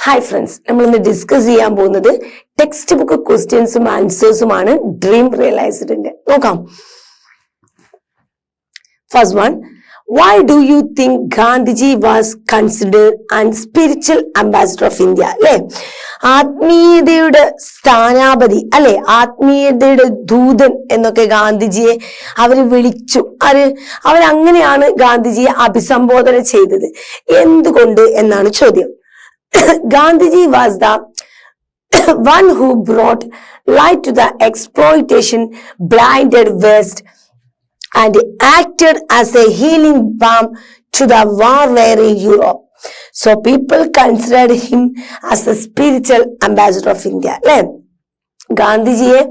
Hi friends, നമ്മൾ ഇന്ന് discuss ചെയ്യാൻ പോകുന്നത് ടെക്സ്റ്റ് ബുക്ക് ക്വസ്റ്റ്യൻസും ആൻസേഴ്സുമാണ് ഡ്രീം റിയലൈസ്ഡിന്റെ. നോക്കാം. First one, why do you think Gandhiji was considered and spiritual ambassador of India? അല്ലെ, ആത്മീയതയുടെ സ്ഥാനാപതി അല്ലെ, ആത്മീയതയുടെ ദൂതൻ എന്നൊക്കെ ഗാന്ധിജിയെ അവര് വിളിച്ചു. അവരങ്ങനെയാണ് ഗാന്ധിജിയെ അഭിസംബോധന ചെയ്തത്. എന്തുകൊണ്ട് എന്നാണ് ചോദ്യം. Gandhiji was the one who brought light to the exploitation blinded West and acted as a healing balm to the war-weary Europe. So people considered him as the spiritual ambassador of India. അല്ലെ, ഗാന്ധിജിയെ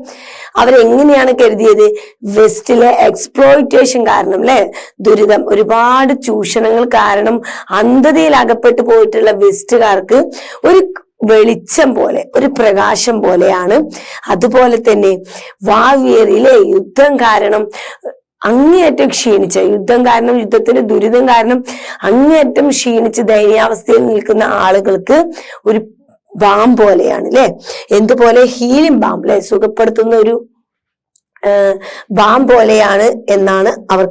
അവരെങ്ങനെയാണ് കരുതിയത്? വെസ്റ്റിലെ exploitation കാരണം, അല്ലെ, ദുരിതം, ഒരുപാട് ചൂഷണങ്ങൾ കാരണം അന്ധതയിൽ അകപ്പെട്ടു പോയിട്ടുള്ള വെസ്റ്റുകാർക്ക് ഒരു വെളിച്ചം പോലെ, ഒരു പ്രകാശം പോലെയാണ്. അതുപോലെ തന്നെ വാവിയറിലെ യുദ്ധം കാരണം അങ്ങേയറ്റം ക്ഷീണിച്ച, യുദ്ധം കാരണം, യുദ്ധത്തിന്റെ ദുരിതം കാരണം അങ്ങേയറ്റം ക്ഷീണിച്ച് ദയനീയാവസ്ഥയിൽ നിൽക്കുന്ന ആളുകൾക്ക് ഒരു ബാം പോലെയാണ്, അല്ലെ. എന്തുപോലെ? ഹീലിംഗ് ബാം, അല്ലെ, സുഖപ്പെടുത്തുന്ന ഒരു ബാം പോലെയാണ് എന്നാണ് അവർ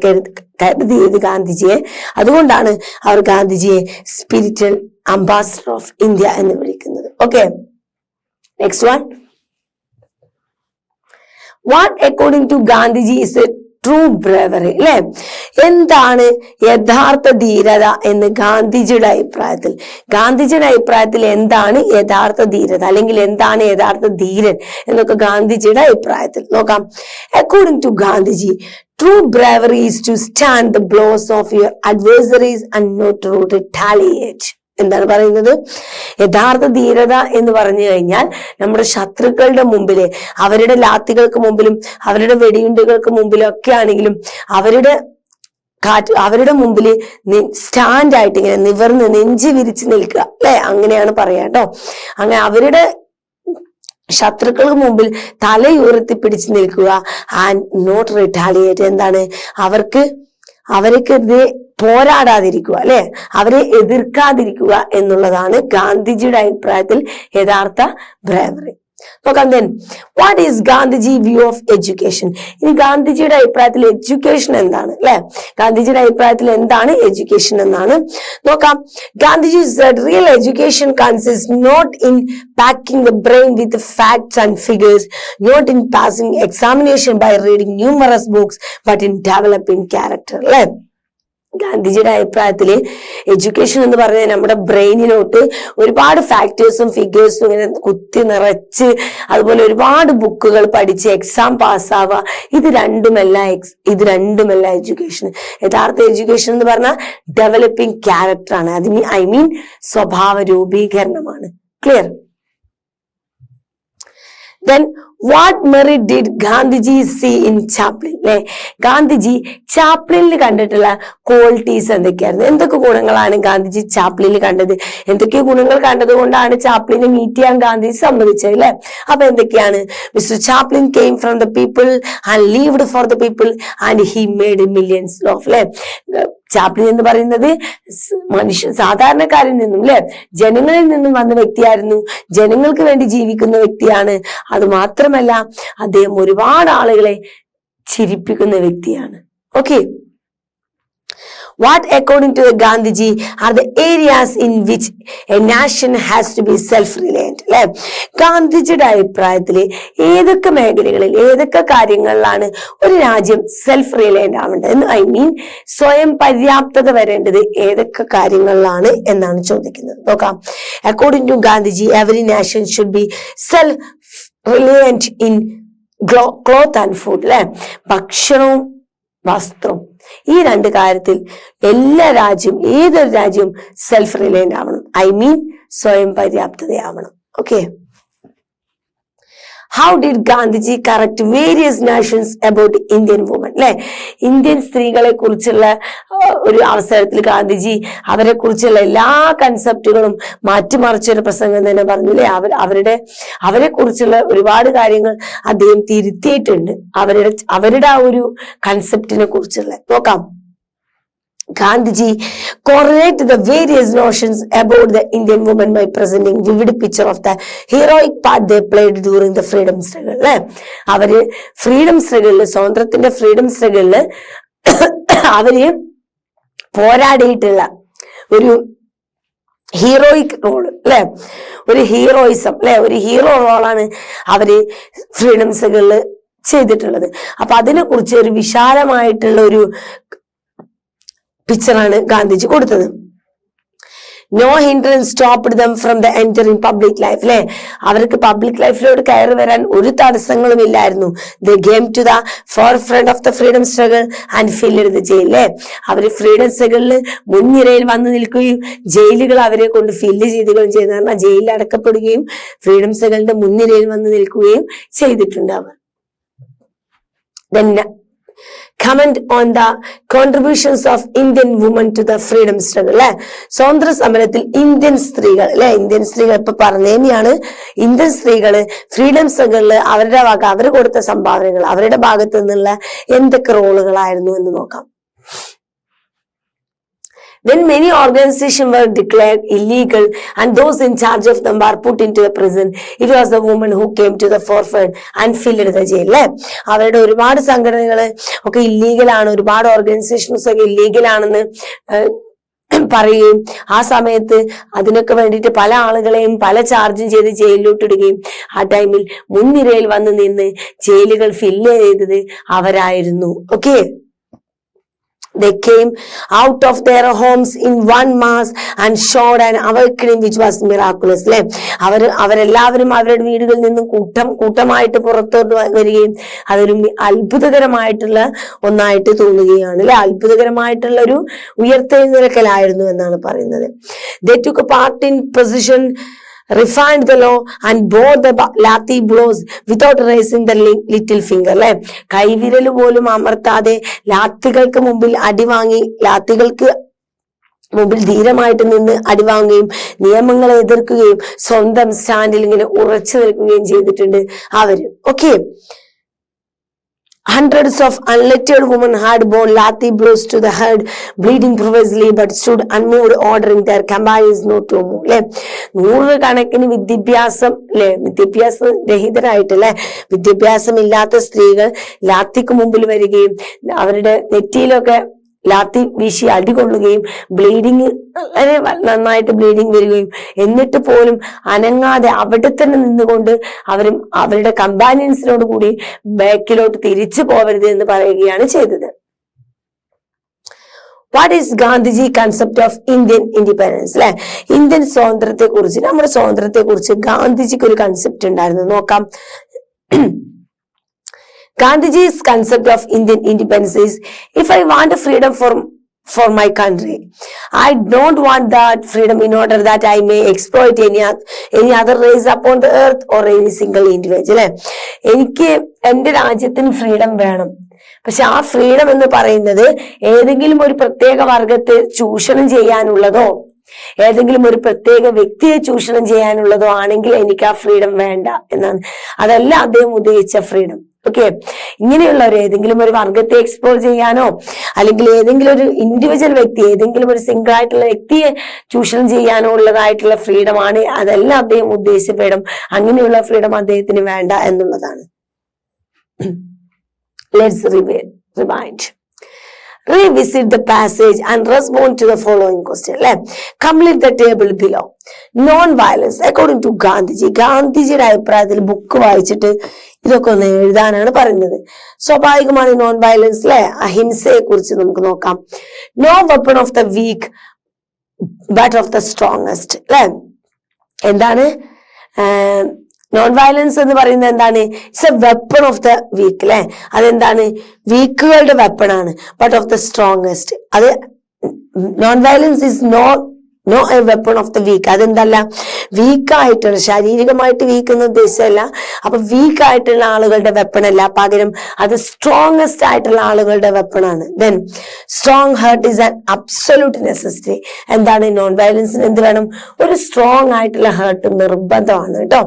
കരുതിയത് ഗാന്ധിജിയെ. അതുകൊണ്ടാണ് അവർ ഗാന്ധിജിയെ സ്പിരിച്വൽ അംബാസഡർ ഓഫ് ഇന്ത്യ എന്ന് വിളിക്കുന്നത്. Okay, next one, what according to Gandhiji is a true bravery? അല്ലെ, എന്താണ് യഥാർത്ഥ ധീരത എന്ന് ഗാന്ധിജിയുടെ അഭിപ്രായത്തിൽ എന്താണ് യഥാർത്ഥ ധീരത, അല്ലെങ്കിൽ എന്താണ് യഥാർത്ഥ ധീരൻ എന്നൊക്കെ ഗാന്ധിജിയുടെ അഭിപ്രായത്തിൽ നോക്കാം. According to Gandhiji, true bravery is to stand the blows of your adversaries and not to retaliate. എന്താണ് പറയുന്നത്? യഥാർത്ഥ ധീരത എന്ന് പറഞ്ഞു കഴിഞ്ഞാൽ നമ്മുടെ ശത്രുക്കളുടെ മുമ്പില്, അവരുടെ ലാത്തികൾക്ക് മുമ്പിലും അവരുടെ വെടിയുണ്ടുകൾക്ക് മുമ്പിലും ഒക്കെ ആണെങ്കിലും അവരുടെ മുമ്പിൽ സ്റ്റാൻഡ് ആയിട്ട് ഇങ്ങനെ നിവർന്ന് നെഞ്ചി വിരിച്ച് നിൽക്കുക, അല്ലെ, അങ്ങനെയാണ് പറയാ കേട്ടോ. അങ്ങനെ അവരുടെ ശത്രുക്കൾക്ക് മുമ്പിൽ തലയുയർത്തി പിടിച്ചു നിൽക്കുക. ആൻഡ് നോട്ട് റിറ്റാലിയേറ്റ്, എന്താണ്? അവർക്കെതിരെ പോരാടാതിരിക്കുക, അല്ലെ, അവരെ എതിർക്കാതിരിക്കുക എന്നുള്ളതാണ് ഗാന്ധിജിയുടെ അഭിപ്രായത്തിൽ യഥാർത്ഥ ബ്രേവറി. നോക്കാം. then what is Gandhiji view of education? ഇനി ഗാന്ധിജിയുടെ അഭിപ്രായത്തിൽ എഡ്യൂക്കേഷൻ എന്താണ്, അല്ലെ, ഗാന്ധിജിയുടെ അഭിപ്രായത്തിൽ എന്താണ് എഡ്യൂക്കേഷൻ എന്നാണ് നോക്കാം. Gandhiji said real education consists not in packing the brain with facts and figures, not in passing examination by reading numerous books, but in developing character. അല്ലെ, ഗാന്ധിജിയുടെ അഭിപ്രായത്തില് എഡ്യൂക്കേഷൻ എന്ന് പറഞ്ഞാൽ നമ്മുടെ ബ്രെയിനിലോട്ട് ഒരുപാട് ഫാക്ടേഴ്സും ഫിഗേഴ്സും ഇങ്ങനെ കുത്തി നിറച്ച്, അതുപോലെ ഒരുപാട് ബുക്കുകൾ പഠിച്ച് എക്സാം പാസ്സാവുക, ഇത് രണ്ടുമല്ല എഡ്യൂക്കേഷൻ. യഥാർത്ഥ എഡ്യൂക്കേഷൻ എന്ന് പറഞ്ഞാൽ ഡെവലപ്പിംഗ് ക്യാരക്ടർ ആണ്. ഐ മീൻ സ്വഭാവ രൂപീകരണമാണ്. Clear? then what merit did Gandhiji see in Chaplin? അല്ലെ, ഗാന്ധിജി ചാപ്ലിനിൽ കണ്ടിട്ടുള്ള ക്വാളിറ്റീസ് എന്തൊക്കെയായിരുന്നു? എന്തൊക്കെ ഗുണങ്ങളാണ് ഗാന്ധിജി ചാപ്ലിനിൽ കണ്ടത്? എന്തൊക്കെ ഗുണങ്ങൾ കണ്ടത് കൊണ്ടാണ് ചാപ്ലിനെ മീറ്റ് ചെയ്യാൻ ഗാന്ധിജി സമ്മതിച്ചത്? അല്ലെ, അപ്പൊ എന്തൊക്കെയാണ്? Mister Chaplin came from the people and lived for the people and he made millions of, അല്ലെ, ചാപ്ലിൻ എന്ന് പറയുന്നത് സാധാരണക്കാരിൽ നിന്നും, അല്ലെ, ജനങ്ങളിൽ നിന്നും വന്ന വ്യക്തിയായിരുന്നു. ജനങ്ങൾക്ക് വേണ്ടി ജീവിക്കുന്ന വ്യക്തിയാണ്. അത് മാത്രമല്ല, അദ്ദേഹം ഒരുപാട് ആളുകളെ ചിരിപ്പിക്കുന്ന വ്യക്തിയാണ്. Okay, what according to Gandhiji are the areas in which a nation has to be self-reliant? അല്ലെ, ഗാന്ധിജിയുടെ അഭിപ്രായത്തില് ഏതൊക്കെ മേഖലകളിൽ, ഏതൊക്കെ കാര്യങ്ങളിലാണ് ഒരു രാജ്യം സെൽഫ് റിലയന്റ് ആവേണ്ടത്? ഐ മീൻ സ്വയം പര്യാപ്തത വരേണ്ടത് ഏതൊക്കെ കാര്യങ്ങളിലാണ് എന്നാണ് ചോദിക്കുന്നത്. നോക്കാം. According to Gandhiji, every nation should be self-reliant in cloth and food. അല്ലെ, ഭക്ഷണവും വസ്ത്രവും, ഈ രണ്ട് കാര്യത്തിൽ ഏതൊരു രാജ്യവും സെൽഫ് റിലയന്റ് ആവണം. ഐ മീൻ സ്വയം പര്യാപ്തതയാവണം. Okay, how did Gandhiji correct various nations about Indian women? അല്ലെ, ഇന്ത്യൻ സ്ത്രീകളെ കുറിച്ചുള്ള ഒരു അവസരത്തിൽ ഗാന്ധിജി അവരെ കുറിച്ചുള്ള എല്ലാ കൺസെപ്റ്റുകളും മാറ്റിമറിച്ചൊരു പ്രസംഗം തന്നെ പറഞ്ഞു. അല്ലെ, അവരെ കുറിച്ചുള്ള ഒരുപാട് കാര്യങ്ങൾ അദ്ദേഹം തിരുത്തിയിട്ടുണ്ട്, അവരുടെ ആ ഒരു കൺസെപ്റ്റിനെ കുറിച്ചുള്ള. നോക്കാം. Gandhiji correlated the various notions about the Indian woman by presenting vivid picture of the heroic part they played during the freedom struggle. അല്ലെ, അവര് ഫ്രീഡം സ്ട്രഗിളില്, സ്വാതന്ത്ര്യത്തിന്റെ ഫ്രീഡം സ്ട്രഗിളില് അവര് പോരാടിയിട്ടുള്ള ഒരു ഹീറോയിക് റോള്, അല്ലെ, ഒരു ഹീറോയിസം, അല്ലെ, ഒരു ഹീറോ റോളാണ് അവര് ഫ്രീഡം സ്ട്രഗിളില് ചെയ്തിട്ടുള്ളത്. അപ്പൊ അതിനെ കുറിച്ച് ഒരു വിശാലമായിട്ടുള്ള ഒരു പിക്ചറാണ് ഗാന്ധിജി കൊടുത്തത്. No hindrance stopped them from the entering public life, അല്ലെ, അവർക്ക് പബ്ലിക് ലൈഫിലോട്ട് കയറി വരാൻ ഒരു തടസ്സങ്ങളും ഇല്ലായിരുന്നു. They came to the forefront of the freedom struggle and fill the jail, അല്ലെ, അവര് ഫ്രീഡം സ്ട്രഗിളിൽ മുൻനിരയിൽ വന്നു നിൽക്കുകയും ജയിലുകൾ അവരെ കൊണ്ട് ഫില്ല് ചെയ്യുകയും ചെയ്തു. കാരണം ജയിലിൽ അടക്കപ്പെടുകയും ഫ്രീഡം സ്ട്രഗിളിന്റെ മുൻനിരയിൽ വന്നു നിൽക്കുകയും ചെയ്തിട്ടുണ്ട് അവർ. Then comment on the contributions of Indian women to the freedom struggle, അല്ലെ, സ്വാതന്ത്ര്യ സമരത്തിൽ ഇന്ത്യൻ സ്ത്രീകൾ, അല്ലെ, ഇന്ത്യൻ സ്ത്രീകൾ ഇപ്പൊ പറഞ്ഞു തന്നെയാണ്, ഇന്ത്യൻ സ്ത്രീകള് ഫ്രീഡം സ്ട്രഗിളില് അവരുടെ അവർ കൊടുത്ത സംഭാവനകൾ, അവരുടെ ഭാഗത്തു നിന്നുള്ള എന്തൊക്കെ റോളുകളായിരുന്നു എന്ന് നോക്കാം. When many organizations were declared illegal and those in charge of them were put into the prison, it was the woman who came to the forefront and filled the jail, അല്ലെ, അവരുടെ ഒരുപാട് സംഘടനകള് ഒക്കെ ഇല്ലീഗലാണ്, ഒരുപാട് ഓർഗനൈസേഷൻസ് ഒക്കെ ഇല്ലീഗലാണെന്ന് പറയുകയും ആ സമയത്ത് അതിനൊക്കെ വേണ്ടിയിട്ട് പല ആളുകളെയും പല ചാർജും ചെയ്ത് ജയിലിലോട്ടിടുകയും ആ ടൈമിൽ മുൻനിരയിൽ വന്ന് നിന്ന് ജയിലുകൾ ഫില്ല് ചെയ്തത് അവരായിരുന്നു. Okay, they came out of their homes in one mass and showed an awakening which was miraculous, അല്ലെ, അവരെല്ലാവരും അവരുടെ വീടുകളിൽ നിന്നും കൂട്ടമായിട്ട് പുറത്തോട്ട് വരികയും അതൊരു അത്ഭുതകരമായിട്ടുള്ള ഒന്നായിട്ട് തോന്നുകയാണ്, അല്ലെ, അത്ഭുതകരമായിട്ടുള്ള ഒരു ഉയർത്തെഴുന്നേൽക്കലായിരുന്നു എന്നാണ് പറയുന്നത്. They took a part in position, refined the law and bore the lathi blows without raising the little finger, അല്ലെ, കൈവിരൽ പോലും അമർത്താതെ ലാത്തികൾക്ക് മുമ്പിൽ അടിവാങ്ങി, ലാത്തികൾക്ക് മുമ്പിൽ ധീരമായിട്ട് നിന്ന് അടിവാങ്ങുകയും നിയമങ്ങളെ എതിർക്കുകയും സ്വന്തം സ്റ്റാൻഡിൽ ഇങ്ങനെ ഉറച്ചു നിൽക്കുകയും ചെയ്തിട്ടുണ്ട് അവര്. Okay, hundreds of unlettered women had borne lathi blows to the head, bleeding profusely, but stood unmoved, ordering their companions not to move, അല്ലെ, നൂറുകണക്കിന് വിദ്യാഭ്യാസം രഹിതരായിട്ട്, അല്ലെ, വിദ്യാഭ്യാസം ഇല്ലാത്ത സ്ത്രീകൾ ലാത്തിക്ക് മുമ്പിൽ വരികയും അവരുടെ നെറ്റിയിലൊക്കെ ലാത്തി വീശി അടികൊള്ളുകയും ബ്ലീഡിങ് വളരെ നന്നായിട്ട് ബ്ലീഡിങ് വരികയും എന്നിട്ട് പോലും അനങ്ങാതെ അവിടെ തന്നെ നിന്നുകൊണ്ട് അവരും അവരുടെ കമ്പാനിയൻസിനോട് കൂടി ബാക്കിലോട്ട് തിരിച്ചു പോവരുത് എന്ന് പറയുകയാണ് ചെയ്തത്. What is Gandhiji concept of Indian independence, അല്ലെ, ഇന്ത്യൻ സ്വാതന്ത്ര്യത്തെ കുറിച്ച്, നമ്മുടെ സ്വാതന്ത്ര്യത്തെ കുറിച്ച് ഗാന്ധിജിക്ക് ഒരു കൺസെപ്റ്റ് ഉണ്ടായിരുന്നു, നോക്കാം. Gandhiji's concept of Indian independence is, if I want freedom for my country, I don't want that freedom in order that I may exploit any other race upon the earth or any single individual, അല്ലെ, എനിക്ക് എന്റെ രാജ്യത്തിന് freedom വേണം, പക്ഷെ ആ freedom എന്ന് പറയുന്നത് ഏതെങ്കിലും ഒരു പ്രത്യേക വർഗത്തെ ചൂഷണം ചെയ്യാനുള്ളതോ ഏതെങ്കിലും ഒരു പ്രത്യേക വ്യക്തിയെ ചൂഷണം ചെയ്യാനുള്ളതോ ആണെങ്കിൽ എനിക്ക് ആ ഫ്രീഡം വേണ്ട എന്നാണ്. അതല്ല അദ്ദേഹം ഉദ്ദേശിച്ച ഫ്രീഡം. ഓക്കെ, ഇങ്ങനെയുള്ള ഏതെങ്കിലും ഒരു വർഗത്തെ എക്സ്പ്ലോർ ചെയ്യാനോ അല്ലെങ്കിൽ ഏതെങ്കിലും ഒരു ഇൻഡിവിജ്വൽ വ്യക്തി, ഏതെങ്കിലും ഒരു സിംഗിൾ ആയിട്ടുള്ള വ്യക്തിയെ ചൂഷണം ചെയ്യാനോ ഉള്ളതായിട്ടുള്ള ഫ്രീഡം ആണ്, അതല്ല അദ്ദേഹം ഉദ്ദേശിച്ച ഫ്രീഡം. അങ്ങനെയുള്ള ഫ്രീഡം അദ്ദേഹത്തിന് വേണ്ട എന്നുള്ളതാണ്. Let's rewind. Revisit the passage and respond to the following question. Complete the table below. Non-violence according to Gandhiji. ഗാന്ധിജിയുടെ അഭിപ്രായത്തിൽ ബുക്ക് വായിച്ചിട്ട് ഇതൊക്കെ ഒന്ന് എഴുതാനാണ് പറയുന്നത്. സ്വാഭാവികമാണ് നോൺ വയലൻസ്, അല്ലെ, അഹിംസയെ കുറിച്ച് നമുക്ക് നോക്കാം. No weapon of the weak but of the strongest, അല്ലെ, എന്താണ് നോൺ വയലൻസ് എന്ന് പറയുന്നത്? എന്താണ്? It's a weapon of the weak, അല്ലെ, അതെന്താണ്? വീക്കുകളുടെ വെപ്പൺ ആണ്. ബട്ട് ഓഫ് ദ സ്ട്രോങ്ങസ്റ്റ്, അത് non violence is no a weapon of the weak. അതെന്തല്ല, വീക്കായിട്ടുള്ള, ശാരീരികമായിട്ട് വീക്ക് എന്ന് ഉദ്ദേശിച്ചല്ല. അപ്പൊ വീക്ക് ആയിട്ടുള്ള ആളുകളുടെ വെപ്പൺ അല്ല, പകരം അത് സ്ട്രോങ്ങസ്റ്റ് ആയിട്ടുള്ള ആളുകളുടെ വെപ്പൺ ആണ്. Then strong heart is an absolute necessity. എന്താണ്? നോൺ വയലൻസിന് എന്ത് വേണം? ഒരു സ്ട്രോങ് ആയിട്ടുള്ള ഹേർട്ട് നിർബന്ധമാണ് കേട്ടോ.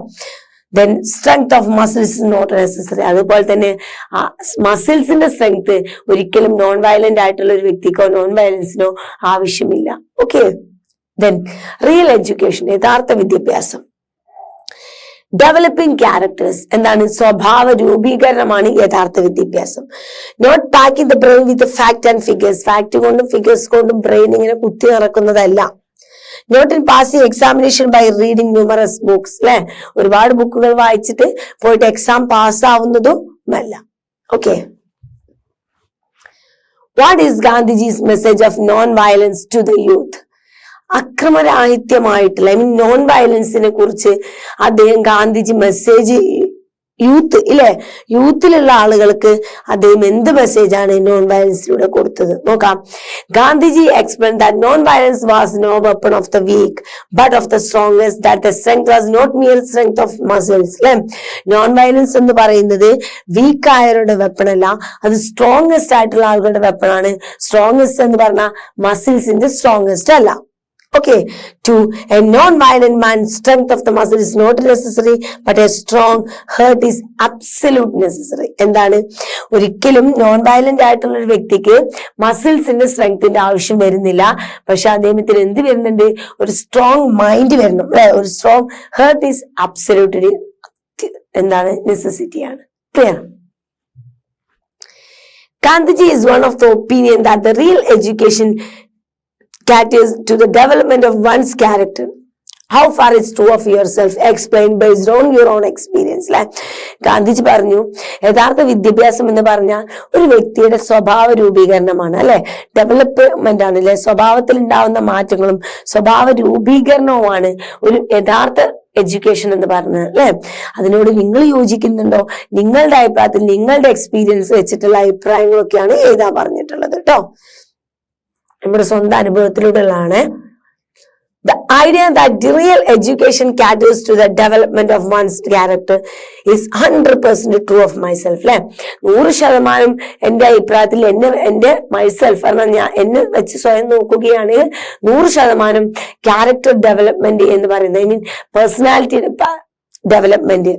Then strength of muscles is not necessary. അതുപോലെ തന്നെ മസിൽസിന്റെ സ്ട്രെങ്ത് ഒരിക്കലും നോൺ വയലന്റ് ആയിട്ടുള്ള ഒരു വ്യക്തിക്കോ നോൺ വയലൻസിനോ ആവശ്യമില്ല. ഓക്കെ. ദെൻ റിയൽ എഡ്യൂക്കേഷൻ, യഥാർത്ഥ വിദ്യാഭ്യാസം. ഡെവലപ്പിംഗ് ക്യാരക്ടേഴ്സ്, എന്താണ്? സ്വഭാവ രൂപീകരണമാണ് യഥാർത്ഥ വിദ്യാഭ്യാസം. Not packing the brain with fact and figures, fact കൊണ്ടും ഫിഗേഴ്സ് കൊണ്ടും ബ്രെയിൻ ഇങ്ങനെ കുത്തി നടക്കുന്നതല്ല. Not in passing examination by reading numerous books, അല്ലെ? ഒരുപാട് ബുക്കുകൾ വായിച്ചിട്ട് പോയിട്ട് എക്സാം പാസ്സാവുന്നതും അല്ല. Okay. What is Gandhiji's message of non violence to the youth? അക്രമരാഹിത്യമായിട്ടുള്ള നോൺ വയലൻസിനെ കുറിച്ച് അദ്ദേഹം ഗാന്ധിജി മെസ്സേജ് യൂത്തിലുള്ള ആളുകൾക്ക് അദ്ദേഹം എന്ത് മെസ്സേജാണ് നോൺ വയലൻസിലൂടെ കൊടുത്തത് നോക്കാം. Gandhiji explain that non violence was no weapon of the weak but of the strongest, that the strength was not mere strength of muscles. അല്ലെ? നോൺ വയലൻസ് എന്ന് പറയുന്നത് വീക്ക് ആയവരുടെ വെപ്പൺ അല്ല, അത് സ്ട്രോങ്സ്റ്റ് ആയിട്ടുള്ള ആളുകളുടെ വെപ്പൺ ആണ്. സ്ട്രോങ്സ്റ്റ് എന്ന് പറഞ്ഞാൽ മസിൽസിന്റെ സ്ട്രോങ്സ്റ്റ് അല്ല. Okay, to a non-violent man, strength of the muscle is not necessary, but a strong heart is absolute necessary. എന്താണ്? ഒരിക്കലും നോൺ വയലന്റ് ആയിട്ടുള്ള ഒരു വ്യക്തിക്ക് മസിൽസിന്റെ സ്ട്രെങ്ത്തിന്റെ ആവശ്യം വരുന്നില്ല, പക്ഷെ അദ്ദേഹത്തിന് എന്ത് വരുന്നുണ്ട്? ഒരു സ്ട്രോങ് മൈൻഡ് വരണം, അല്ലെ? ഒരു സ്ട്രോങ് ഹേർട്ട് ഈസ് അബ്സല്യൂട്ട്ലി എന്താണ്? നെസസിറ്റിയാണ്. Clear? Gandhiji is one of the opinion that the real education caters to the development of one's character. How far is true of yourself? Explain based on your own experience. Gandhiji പറഞ്ഞു, യഥാർത്ഥ വിദ്യാഭ്യാസം എന്ന് പറഞ്ഞാൽ ഒരു വ്യക്തിയുടെ സ്വഭാവ രൂപീകരണമാണ്, അല്ലെ? ഡെവലപ്മെന്റ് ആണ്, അല്ലെ? സ്വഭാവത്തിൽ ഉണ്ടാവുന്ന മാറ്റങ്ങളും സ്വഭാവ രൂപീകരണവുമാണ് ഒരു യഥാർത്ഥ എഡ്യൂക്കേഷൻ എന്ന് പറഞ്ഞത്, അല്ലെ? അതിനോട് നിങ്ങൾ യോജിക്കുന്നുണ്ടോ? നിങ്ങളുടെ അഭിപ്രായത്തിൽ നിങ്ങളുടെ എക്സ്പീരിയൻസ് വെച്ചിട്ടുള്ള അഭിപ്രായങ്ങളൊക്കെയാണ് എഴുതാൻ പറഞ്ഞിട്ടുള്ളത് കേട്ടോ. നമ്മുടെ സ്വന്തം അനുഭവത്തിലൂടെയുള്ളതാണ്. The idea that real education caters to the development of one's character is 100% true of myself. അല്ലെ? 100% എന്റെ അഭിപ്രായത്തിൽ എന്റെ മൈസെൽഫ് പറഞ്ഞാൽ ഞാൻ എന്നെ വെച്ച് സ്വയം നോക്കുകയാണെങ്കിൽ 100% ക്യാരക്ടർ ഡെവലപ്മെന്റ് എന്ന് പറയുന്നത്, ഐ മീൻ പേഴ്സണാലിറ്റി ഡെവലപ്മെന്റ്,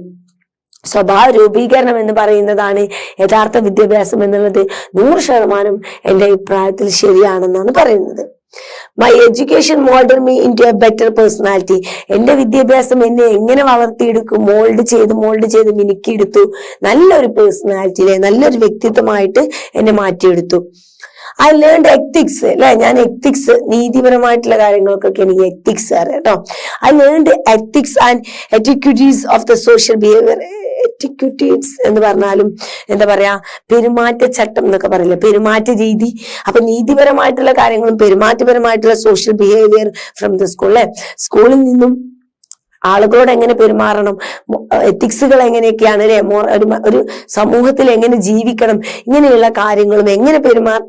സ്വഭാവ രൂപീകരണം എന്ന് പറയുന്നതാണ് യഥാർത്ഥ വിദ്യാഭ്യാസം എന്നുള്ളത് 100% എന്റെ അഭിപ്രായത്തിൽ ശരിയാണെന്നാണ് പറയുന്നത്. My education mould me into a better personality. എന്റെ വിദ്യാഭ്യാസം എന്നെ എങ്ങനെ വളർത്തിയെടുക്കും? മോൾഡ് ചെയ്ത് മിനുക്കിയെടുത്തു, നല്ലൊരു പേഴ്സണാലിറ്റിയിലെ നല്ലൊരു വ്യക്തിത്വമായിട്ട് എന്നെ മാറ്റിയെടുത്തു. ഐ ലേൺഡ് എത്തിക്സ്, അല്ലെ? ഞാൻ എത്തിക്സ്, നീതിപരമായിട്ടുള്ള കാര്യങ്ങൾക്കൊക്കെ എനിക്ക് എത്തിക്സ് അറിയാം കേട്ടോ. I learned ethics and etiquettes of the social behaviour. Etiquettes എന്ന് പറഞ്ഞാലും എന്താ പറയാ, പെരുമാറ്റച്ചട്ടം എന്നൊക്കെ പറയില്ല, പെരുമാറ്റ രീതി. അപ്പൊ നീതിപരമായിട്ടുള്ള കാര്യങ്ങളും പെരുമാറ്റപരമായിട്ടുള്ള social behaviour from the school, അല്ലെ? സ്കൂളിൽ നിന്നും ആളുകളോട് എങ്ങനെ പെരുമാറണം, എത്തിക്സുകൾ എങ്ങനെയൊക്കെയാണ്, അല്ലെ? ഒരു സമൂഹത്തിൽ എങ്ങനെ ജീവിക്കണം, ഇങ്ങനെയുള്ള കാര്യങ്ങളും എങ്ങനെ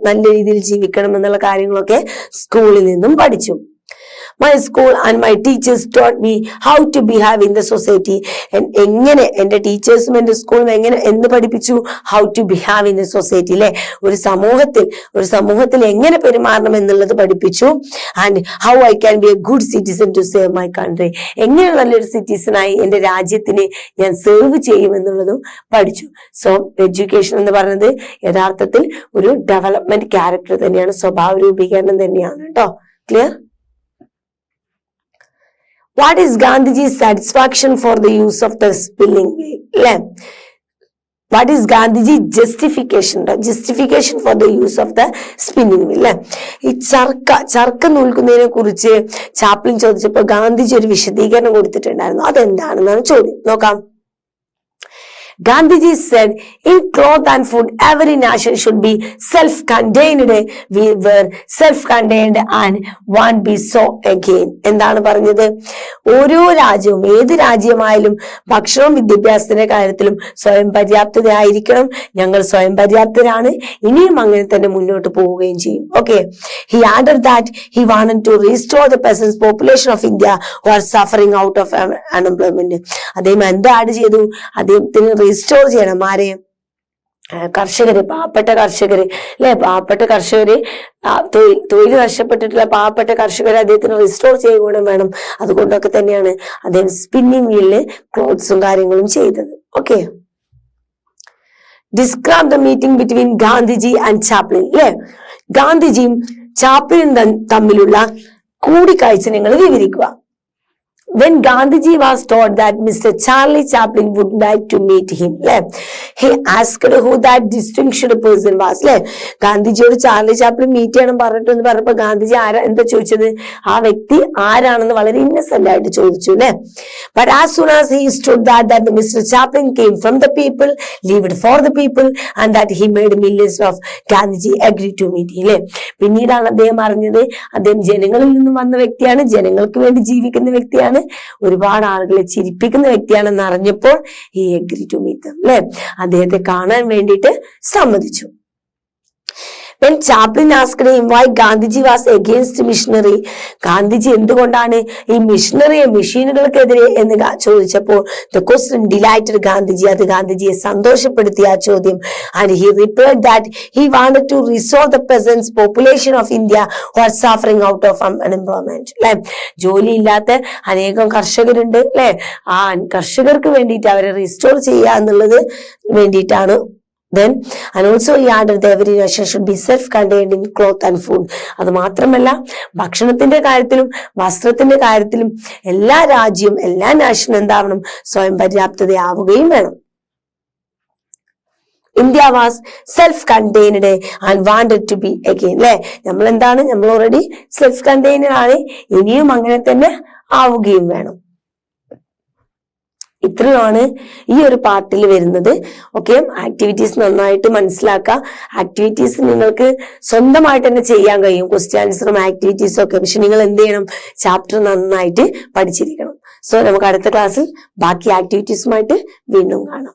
നല്ല രീതിയിൽ ജീവിക്കണം എന്നുള്ള കാര്യങ്ങളൊക്കെ സ്കൂളിൽ നിന്നും പഠിച്ചു. My school and my teachers taught me how to behave in the society. എങ്ങനെ എന്റെ ടീച്ചേഴ്സും എന്റെ സ്കൂളും എന്ത് പഠിപ്പിച്ചു? How to behave in the society, അല്ലെ? ഒരു സമൂഹത്തിൽ എങ്ങനെ പെരുമാറണം എന്നുള്ളത് പഠിപ്പിച്ചു. And how I can be a good citizen to save my country. എങ്ങനെ നല്ലൊരു സിറ്റിസണായി എന്റെ രാജ്യത്തിനെ ഞാൻ സെർവ് ചെയ്യും എന്നുള്ളതും പഠിച്ചു. സോ എഡ്യൂക്കേഷൻ എന്ന് പറയുന്നത് യഥാർത്ഥത്തിൽ ഒരു ഡെവലപ്മെന്റ് ക്യാരക്ടർ തന്നെയാണ്, സ്വഭാവ രൂപീകരണം തന്നെയാണ് കേട്ടോ. Clear? What is Gandhiji's satisfaction for the use of the spinning wheel? അല്ലെ? What is Gandhiji's justification for the use of the spinning wheel? അല്ലെ? ഈ ചർക്ക നൂൽക്കുന്നതിനെ കുറിച്ച് ചാപ്ലിൻ ചോദിച്ചപ്പോൾ ഗാന്ധിജി ഒരു വിശദീകരണം കൊടുത്തിട്ടുണ്ടായിരുന്നു. അതെന്താണെന്നാണ് ചോദ്യം. നോക്കാം. Gandhiji said, in cloth and food, every nation should be self-contained. We were self-contained and won't be so again. എന്താണ് പറഞ്ഞത്? ഓരോ രാജ്യവും, ഏത് രാജ്യമായാലും ഭക്ഷണവും വിദ്യാഭ്യാസത്തിന്റെ കാര്യത്തിലും സ്വയം പര്യാപ്തരായിരിക്കണം. ഞങ്ങൾ സ്വയം പര്യാപ്തരാണ്, ഇനിയും അങ്ങനെ തന്നെ മുന്നോട്ട് പോവുകയും ചെയ്യും. Okay. He added that he wanted to restore the peasants population of India who are suffering out of unemployment. അദ്ദേഹം എന്ത് ആഡ് ചെയ്തു? അദ്ദേഹത്തിന് റിസ്റ്റോർ ചെയ്യണം. ആരെ? കർഷകര്, പാവപ്പെട്ട കർഷകര് അല്ലെ, പാവപ്പെട്ട കർഷകര് തൊഴിൽ നഷ്ടപ്പെട്ടിട്ടുള്ള പാവപ്പെട്ട കർഷകരെ അദ്ദേഹത്തിന് റിസ്റ്റോർ ചെയ്യുകയും വേണം. അതുകൊണ്ടൊക്കെ തന്നെയാണ് അദ്ദേഹം സ്പിന്നിങ് വീലില് ക്ലോത്ത്സും കാര്യങ്ങളും ചെയ്തത്. Okay, describe the meeting between Gandhiji and Chaplin അല്ലെ, ഗാന്ധിജിയും ചാപ്ലിനും തമ്മിലുള്ള കൂടിക്കാഴ്ച നിങ്ങൾ വിവരിക്കുക. When Gandhiji was told that Mr. Charlie Chaplin would like to meet him, he asked who that distinguished person was. ഗാന്ധിജിയോട് ചാർലി ചാപ്ലിൻ മീറ്റ് ചെയ്യണം പറഞ്ഞിട്ട് പറഞ്ഞപ്പോ ഗാന്ധിജി എന്താ ചോദിച്ചത്? ആ വ്യക്തി ആരാണെന്ന് വളരെ ഇന്നസെന്റ് ആയിട്ട് ചോദിച്ചു അല്ലെ. But as soon as he stood that Mr. Chaplin came from the people, lived for the people, and that he made millions of, Gandhiji agreed to meet him. പിന്നീടാണ് അദ്ദേഹം അറിഞ്ഞത് അദ്ദേഹം ജനങ്ങളിൽ നിന്നും വന്ന വ്യക്തിയാണ്, ജനങ്ങൾക്ക് വേണ്ടി ജീവിക്കുന്ന വ്യക്തിയാണ്, ഒരുപാട് ആളുകളെ ചിരിപ്പിക്കുന്ന വ്യക്തിയാണെന്ന് അറിഞ്ഞപ്പോൾ he agreed to meet them അല്ലെ, അദ്ദേഹത്തെ കാണാൻ വേണ്ടിയിട്ട് സമ്മതിച്ചു. When Chaplin asked him why Gandhiji was against missionary, Gandhiji എന്തുകൊണ്ടാണ് ഈ മിഷണറിയെ, മെഷീനുകൾക്കെതിരെ എന്ന് ചോദിച്ചപ്പോൾ the question delighted ഗാന്ധിജി, അത് ഗാന്ധിജിയെ സന്തോഷപ്പെടുത്തിയ ആ ചോദ്യം. And he replied that he wanted to restore the present population of India who are suffering out of unemployment. അല്ലെ, ജോലിയില്ലാത്ത അനേകം കർഷകരുണ്ട് അല്ലെ, ആ കർഷകർക്ക് വേണ്ടിയിട്ട് അവരെ റിസ്റ്റോർ ചെയ്യുക എന്നുള്ളത് വേണ്ടിയിട്ടാണ്. Then and also he added that every nation should be self-contained in cloth and food. അത് മാത്രമല്ല ഭക്ഷണത്തിന്റെ കാര്യത്തിലും വസ്ത്രത്തിന്റെ കാര്യത്തിലും എല്ലാ രാജ്യവും എല്ലാ നാഷനും എന്താവണം? സ്വയം പര്യാപ്തതയാവുകയും വേണം. India was self contained and wanted to be again അല്ലെ, നമ്മൾ എന്താണ്? നമ്മൾ ഓൾറെഡി സെൽഫ് കണ്ടെയ്ൻഡ് ആണ്, ഇനിയും അങ്ങനെ തന്നെ ആവുകയും വേണം. ഇത്രയുമാണ് ഈ ഒരു പാർട്ടിൽ വരുന്നത്. ഓക്കെ, ആക്ടിവിറ്റീസ് നന്നായിട്ട് മനസ്സിലാക്കുക. ആക്ടിവിറ്റീസ് നിങ്ങൾക്ക് സ്വന്തമായിട്ട് തന്നെ ചെയ്യാൻ കഴിയും, ക്വസ്റ്റ്യൻ ആൻസറും ആക്ടിവിറ്റീസും ഒക്കെ. പക്ഷെ നിങ്ങൾ എന്ത് ചെയ്യണം? ചാപ്റ്റർ നന്നായിട്ട് പഠിച്ചിരിക്കണം. സോ നമുക്ക് അടുത്ത ക്ലാസ്സിൽ ബാക്കി ആക്ടിവിറ്റീസുമായിട്ട് വീണ്ടും കാണാം.